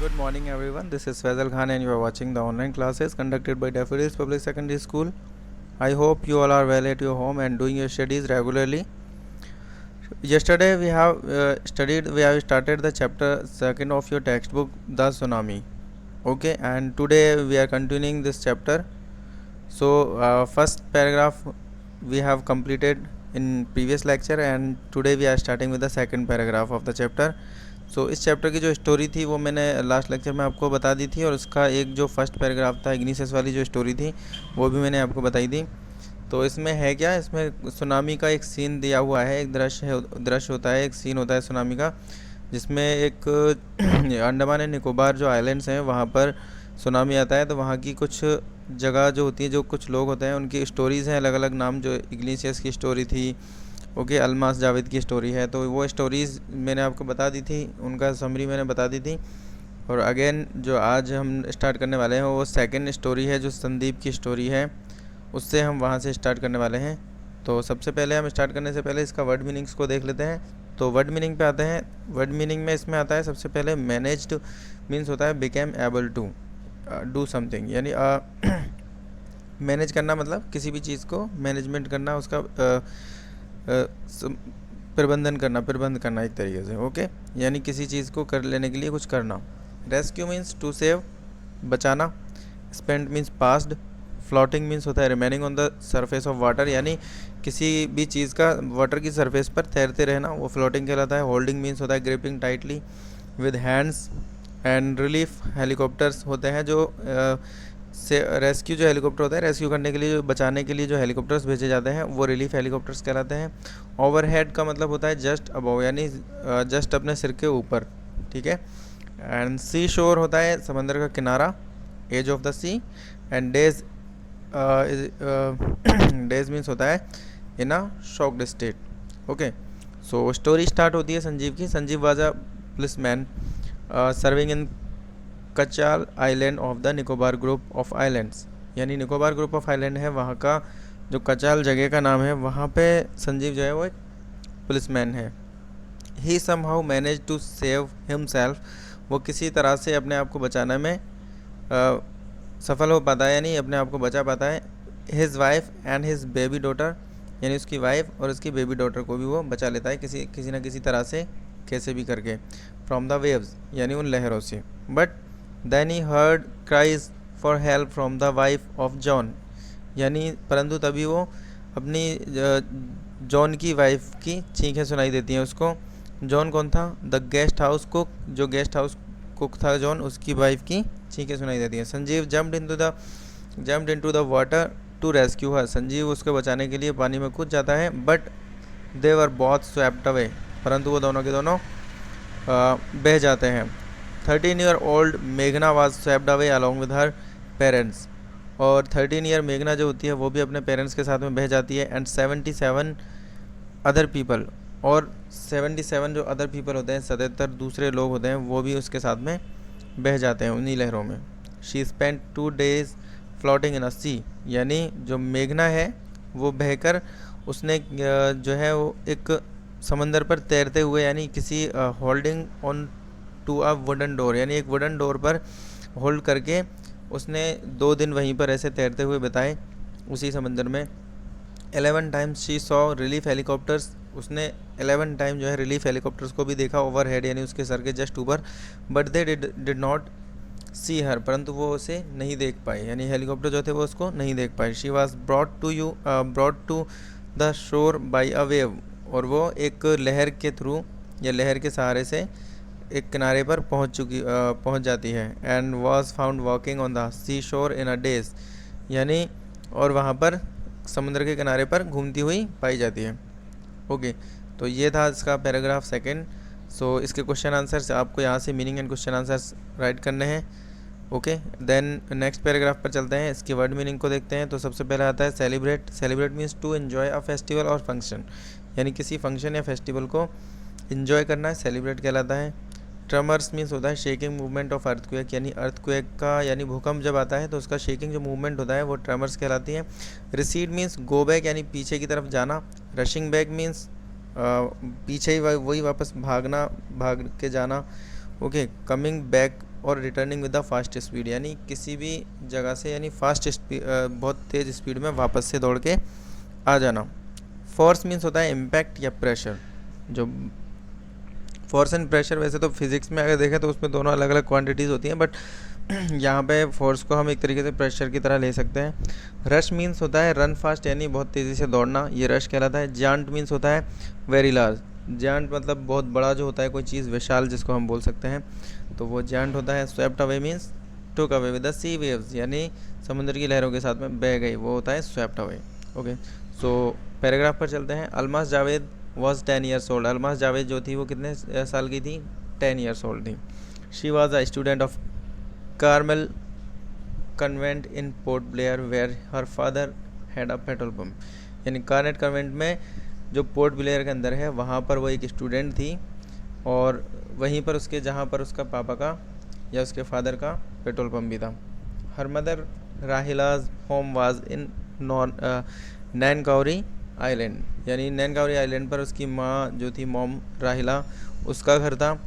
Good morning everyone, this is Faisal Khan and you are watching the online classes conducted by Daffodils Public Secondary School. I hope you all are well at your home and doing your studies regularly. Yesterday we have started the chapter 2nd of your textbook, The Tsunami. Okay, and today we are continuing this chapter. So first paragraph we have completed in previous lecture and today we are starting with the second paragraph of the chapter. इस chapter की जो story थी वो मैंने last lecture में आपको बता दी थी और उसका एक जो फर्स्ट पैराग्राफ था इग्निसियस वाली जो स्टोरी थी वो भी मैंने आपको बताई थी। तो इसमें है क्या, इसमें सुनामी का एक सीन दिया हुआ है, एक दृश्य होता है, एक सीन होता है सुनामी का, जिसमें एक अंडमान एंड निकोबार जो आइलैंड्स हैं वहाँ पर सुनामी आता है। तो वहाँ की कुछ जगह जो होती है, जो कुछ लोग होते हैं उनकी स्टोरीज़ हैं अलग अलग नाम, जो इग्निशियस की स्टोरी थी, ओके, अल्मास जावेद की स्टोरी है। तो वो स्टोरीज़ मैंने आपको बता दी थी, उनका समरी मैंने बता दी थी। और अगेन जो आज हम स्टार्ट करने वाले हैं वो सेकंड स्टोरी है, जो संदीप की स्टोरी है, उससे हम वहाँ से स्टार्ट करने वाले हैं। तो सबसे पहले हम स्टार्ट करने से पहले इसका वर्ड मीनिंग्स को देख लेते हैं। तो वर्ड मीनिंग पे आते हैं। वर्ड मीनिंग में इसमें आता है सबसे पहले मैनेज्ड मीन्स होता है became able to do something, यानी मैनेज करना मतलब किसी भी चीज़ को मैनेजमेंट करना, उसका प्रबंध करना एक तरीके से, ओके, यानी किसी चीज़ को कर लेने के लिए कुछ करना। रेस्क्यू मीन्स टू सेव, बचाना। Spent means passed. Floating means होता है remaining on the surface of water, यानी किसी भी चीज़ का वाटर की सरफेस पर तैरते रहना, वो फ्लोटिंग कहलाता है। होल्डिंग मीन्स होता है gripping tightly with hands. And relief helicopters होते हैं जो से रेस्क्यू जो हेलीकॉप्टर होता है, रेस्क्यू करने के लिए, जो बचाने के लिए जो हेलीकॉप्टर्स भेजे जाते हैं वो रिलीफ हेलीकॉप्टर्स कहलाते हैं। ओवरहेड का मतलब होता है जस्ट अबव, यानी जस्ट अपने सिर के ऊपर, ठीक है। एंड सी शोर होता है समंदर का किनारा, edge of the sea. And days days means होता है in a shocked state, okay. So story start होती है संजीव की। Sanjeev was a policeman serving in Kachal island of the Nicobar group of islands, यानी निकोबार ग्रुप ऑफ आइलैंड है, वहाँ का जो कचाल जगह का नाम है, वहाँ पे संजीव जो है वो एक पुलिसमैन है। He somehow manage to save himself, वो किसी तरह से अपने आप को बचाने में सफल हो पाता है, यानी अपने आप को बचा पाता है। His wife and his baby daughter, यानी उसकी वाइफ और उसकी बेबी डॉटर को भी वो बचा लेता है किसी न किसी तरह से, कैसे भी करके। फ्रॉम द वेव्स, यानी उन लहरों से। But then he heard cries for help from the wife of John, यानी परंतु तभी वो अपनी जॉन की वाइफ की चीखें सुनाई देती हैं उसको। जॉन कौन था? द गेस्ट हाउस कुक, जो गेस्ट हाउस कुक था जॉन, उसकी वाइफ की चीखें सुनाई देती हैं। Sanjeev jumped into the water to rescue her, Sanjeev उसको बचाने के लिए पानी में कूद जाता है। But they were both swept away, परंतु वो दोनों के दोनों बह जाते हैं। 13-year old मेघना was swept away along with her parents, और 13 ईयर मेघना जो होती है वो भी अपने पेरेंट्स के साथ में बह जाती है। एंड 77 अदर पीपल, और 77 जो अदर पीपल होते हैं, 77 दूसरे लोग होते हैं, वो भी उसके साथ में बह जाते हैं उन्हीं लहरों में। She spent 2 days floating in a sea, यानी जो मेघना है वो बहकर उसने जो है वो एक समंदर पर तैरते हुए, यानी किसी holding on to a wooden door, यानी एक वुडन डोर पर होल्ड करके उसने 2 दिन वहीं पर ऐसे तैरते हुए बिताए उसी समंदर में। 11 times she saw relief helicopters, उसने 11 टाइम जो है रिलीफ हेलीकॉप्टर्स को भी देखा ओवर हेड, यानी उसके सर के जस्ट ऊपर। बट दे डिड नॉट सी हर, परंतु वो उसे नहीं देख पाई, यानी हेलीकॉप्टर जो थे वो उसको नहीं देख पाए। She was brought to the shore by a wave, और वो एक लहर के थ्रू या लहर के सहारे से एक किनारे पर पहुंच जाती है। And was found walking on the sea shore in a days, यानी और वहाँ पर समुद्र के किनारे पर घूमती हुई पाई जाती है, ओके। तो ये था इसका पैराग्राफ सेकंड। सो इसके क्वेश्चन आंसर्स आपको यहाँ से meaning and question answers right करने हैं, ओके। देन नेक्स्ट पैराग्राफ पर चलते हैं, इसकी वर्ड मीनिंग को देखते हैं। तो सबसे पहले आता है celebrate. Celebrate means to enjoy a festival और फंक्शन, यानी किसी फंक्शन या फेस्टिवल को इन्जॉय करना सेलिब्रेट कहलाता है। ट्रमर्स मीन्स होता है शेकिंग मूवमेंट ऑफ अर्थक्वेक, यानी अर्थक्वेक का, यानी भूकंप जब आता है तो उसका शेकिंग जो मूवमेंट होता है वो ट्रमर्स कहलाती है। रिसीड मीन्स गो बैक, यानी पीछे की तरफ जाना। रशिंग बैक मीन्स पीछे ही वही वापस भाग के जाना, ओके। कमिंग बैक और returning with the fast speed, यानी किसी भी जगह से यानी फास्ट स्पीड बहुत तेज़ स्पीड में वापस से दौड़ के आ जाना। फोर्स मीन्स होता है इम्पैक्ट या प्रेशर। जो फोर्स एंड प्रेशर वैसे तो फिजिक्स में अगर देखें तो उसमें दोनों अलग अलग क्वांटिटीज़ होती हैं, बट यहाँ पे फोर्स को हम एक तरीके से प्रेशर की तरह ले सकते हैं। रश मीन्स होता है रन फास्ट, यानी बहुत तेज़ी से दौड़ना, ये रश कहलाता है। जांट मीन्स होता है वेरी लार्ज। जांट मतलब बहुत बड़ा जो होता है कोई चीज़, विशाल जिसको हम बोल सकते हैं, तो वो जांट होता है। Swept away means took away with the sea waves, यानी समुद्र की लहरों के साथ में बह गई, वो होता है swept away. Okay, so paragraph पर चलते हैं। Almas Javed was 10 years old. Almas Javed जो थी वो कितने साल की थी? 10 ईयर्स ओल्ड थी। She was a student of Carmel Convent in Port Blair where her father had a petrol pump, यानी कार्नेट कन्वेंट में जो पोर्ट ब्लेयर के अंदर है वहाँ पर वो एक स्टूडेंट थी, और वहीं पर उसके जहाँ पर उसका पापा का या उसके फादर का पेट्रोल पम्प भी था। Her mother Rahila's home was in Nancowry island, यानी नैनकाउरी आइलैंड पर उसकी माँ जो थी मॉम राहिला, उसका घर था।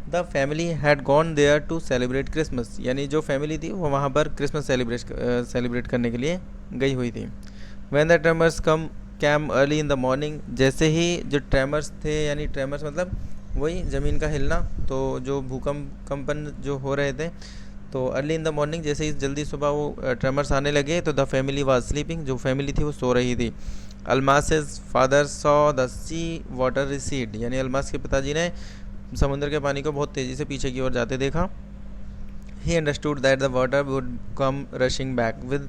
The family had gone there to celebrate Christmas, यानी जो फैमिली थी वो वहाँ पर क्रिसमस सेलिब्रेट करने के लिए गई हुई थी। When the tremors came early in the morning, जैसे ही जो ट्रेमर्स थे, यानी ट्रेमर्स मतलब वही ज़मीन का हिलना, तो जो कंपन जो हो रहे थे, तो अर्ली इन द मॉर्निंग जैसे ही जल्दी सुबह वो ट्रेमर्स आने लगे, तो द फैमिली वाज स्लीपिंग, जो फैमिली थी वो सो रही थी। Almas's father saw the sea water receded, यानी अलमास के पिताजी ने समुद्र के पानी को बहुत तेज़ी से पीछे की ओर जाते देखा। He understood that the water would come rushing back with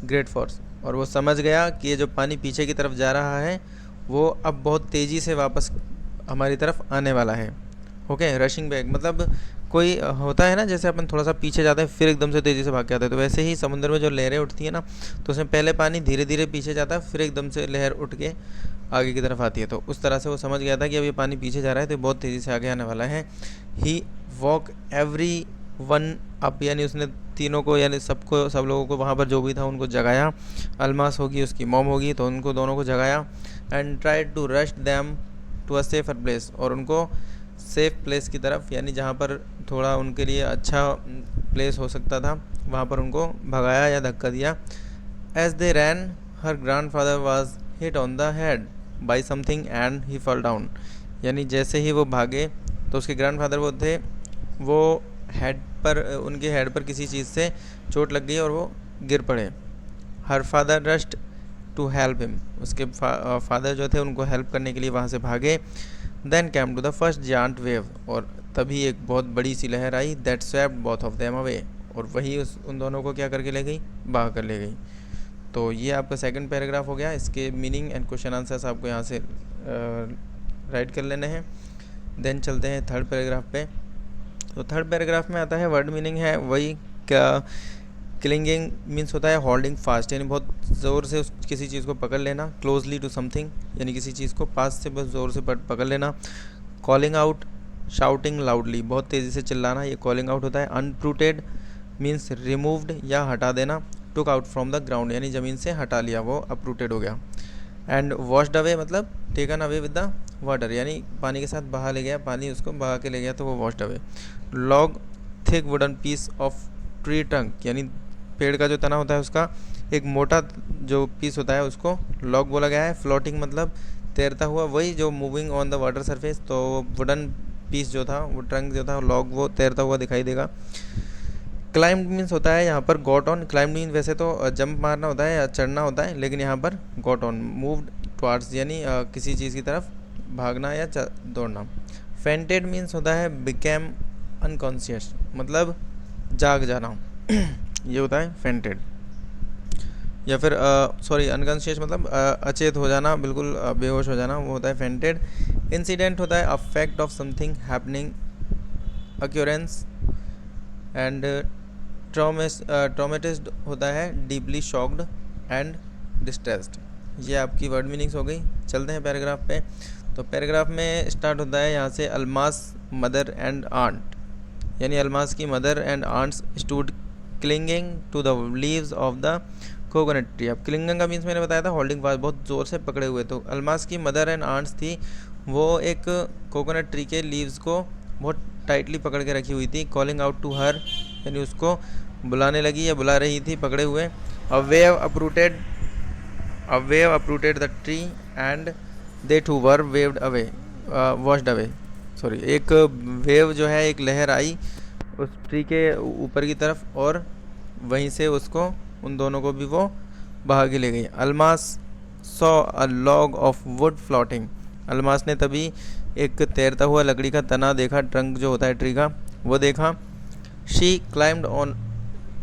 great force, और वो समझ गया कि ये जो पानी पीछे की तरफ जा रहा है वो अब बहुत तेज़ी से वापस हमारी तरफ आने वाला है। ओके, रशिंग बैक मतलब कोई होता है ना, जैसे अपन थोड़ा सा पीछे जाते हैं फिर एकदम से तेज़ी से भाग के आते हैं, तो वैसे ही समुद्र में जो लहरें उठती हैं ना, तो उसमें पहले पानी धीरे धीरे पीछे जाता है, फिर एकदम से लहर उठ के आगे की तरफ आती है। तो उस तरह से वो समझ गया था कि अब ये पानी पीछे जा रहा है तो बहुत तेज़ी से आगे आने वाला है। ही वॉक एवरी वन अप, यानी उसने तीनों को यानी सब लोगों को वहाँ पर जो भी था उनको जगाया। अलमास होगी, उसकी मॉम होगी, तो उनको दोनों को जगाया। And tried to rush them to a safer place, और उनको सेफ प्लेस की तरफ, यानी जहाँ पर थोड़ा उनके लिए अच्छा प्लेस हो सकता था, वहाँ पर उनको भगाया या धक्का दिया। As they ran her grandfather was hit on the head by something and he fall down, यानी जैसे ही वो भागे तो उसके ग्रैंडफादर वो थे, वो उनके हेड पर किसी चीज़ से चोट लग गई और वो गिर पड़े। Her father rushed to help him, उसके फादर जो थे उनको हेल्प करने के लिए वहाँ से भागे। Then came to the first giant wave, और तभी एक बहुत बड़ी सी लहर आई। That swept both of them away, और वही उन दोनों को क्या करके ले गई? बहा कर ले गई। तो ये आपका सेकंड पैराग्राफ हो गया। इसके मीनिंग एंड क्वेश्चन आंसर्स आपको यहाँ से राइट कर लेने हैं। देन चलते हैं थर्ड पैराग्राफ पे। तो थर्ड पैराग्राफ में आता है वर्ड मीनिंग है वही क्या, क्लिंगिंग मीन्स होता है होल्डिंग फास्ट, यानी बहुत ज़ोर से किसी चीज़ को पकड़ लेना। क्लोजली टू समथिंग, यानी किसी चीज़ को पास से बहुत ज़ोर से पकड़ लेना। कॉलिंग आउट, शाउटिंग लाउडली, बहुत तेज़ी से चिल्लाना, ये कॉलिंग आउट होता है। अनप्रूटेड मीन्स रिमूव्ड या हटा देना। Took out from the ground, यानी ज़मीन से हटा लिया, वो अपरूटेड हो गया। एंड वॉश्ड अवे मतलब taken away with the water, यानी पानी के साथ बहा ले गया, पानी उसको बहा के ले गया, तो वो washed away. Log thick wooden piece of tree trunk, यानी पेड़ का जो तना होता है उसका एक मोटा जो पीस होता है उसको लॉग बोला गया है। फ्लोटिंग मतलब तैरता हुआ, वही जो moving on the water surface, तो वुडन पीस जो था, वो ट्रंक जो था, लॉग, वो तैरता हुआ दिखाई देगा। क्लाइम्ड मीन्स होता है यहाँ पर गॉट ऑन। क्लाइम्ड मीन्स वैसे तो जंप मारना होता है या चढ़ना होता है, लेकिन यहाँ पर गॉट ऑन। मूव्ड टुवार्ड्स, यानी किसी चीज़ की तरफ भागना या दौड़ना। फेंटेड मीन्स होता है बिकेम अनकॉन्शियस, मतलब जाग जाना ये होता है फेंटेड। या फिर अनकॉन्शियस मतलब अचेत हो जाना, बिल्कुल बेहोश हो जाना, वो होता है फेंटेड। इंसिडेंट होता है affect of something happening, occurrence. And traumatised होता है डीपली शॉक्ड एंड डिस्ट्रेस्ड। ये आपकी वर्ड मीनिंग्स हो गई। चलते हैं पैराग्राफ पे। तो पैराग्राफ में स्टार्ट होता है यहाँ से, अलमास मदर एंड आंट, यानी अलमास की mother and aunts stood clinging to the leaves of the coconut tree. अब क्लिंगिंग का मीन्स मैंने बताया था होल्डिंग फास्ट, बहुत ज़ोर से पकड़े हुए। तो अलमास की मदर एंड आंट्स थी, वो एक कोकोनट ट्री के लीव्स को बहुत टाइटली पकड़ के रखी हुई थी, कॉलिंग आउट टू हर यानी उसको बुलाने लगी या बुला रही थी पकड़े हुए। A wave uprooted the tree and they two were waved away washed away. Sorry, एक वेव जो है, एक लहर आई उस ट्री के ऊपर की तरफ और वहीं से उसको, उन दोनों को भी वो बहा के ले गई। Almas saw a log of would floating. Almas ने तभी एक तैरता हुआ लकड़ी का तना देखा, ट्रंक जो होता है ट्री का, वो देखा। She climbed on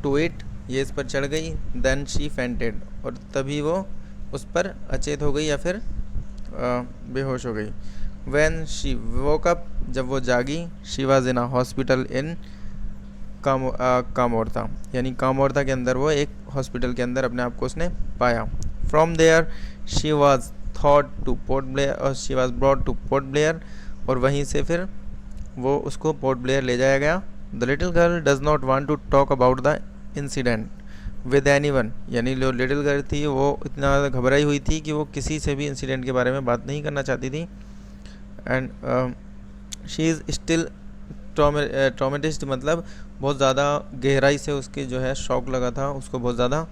to it, ये इस पर चढ़ गई। देन शी फेंटेड, और तभी वो उस पर अचेत हो गई या फिर बेहोश हो गई। व्हेन शी वोक अप, जब वो जागी, she was in a hospital in Kamorta, यानी कामोर्ता के अंदर वो एक हॉस्पिटल के अंदर अपने आप को उसने पाया। From there she was thought to Port Blair और she was brought to Port Blair, और वहीं से फिर वो उसको पोर्ट ब्लेयर ले जाया गया। The little girl does not want to talk about the incident with anyone, यानी जो लिटिल गर्ल थी वो इतना घबराई हुई थी कि वो किसी से भी इंसिडेंट के बारे में बात नहीं करना चाहती थी। एंड शी इज़ स्टिल ट्रॉमेटिस्ड, मतलब बहुत ज़्यादा गहराई से उसके जो है शौक लगा था, उसको बहुत ज़्यादा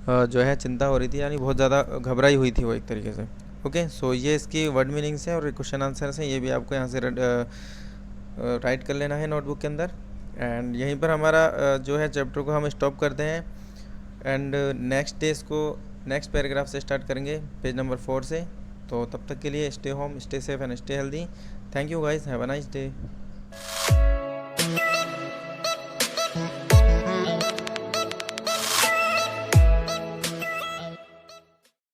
जो है चिंता हो रही थी, यानी बहुत ज़्यादा घबराई हुई थी वो एक तरीके से। ओके, सो ये इसकी वर्ड मीनिंग्स हैं और क्वेश्चन आंसर्स हैं, ये भी आपको यहाँ से राइट कर लेना है नोटबुक के अंदर। एंड यहीं पर हमारा जो है चैप्टर को हम स्टॉप करते हैं एंड नेक्स्ट डे इसको नेक्स्ट पैराग्राफ से स्टार्ट करेंगे, पेज नंबर 4 से। तो तब तक के लिए stay home, stay safe and stay healthy. Thank you guys, have a nice day.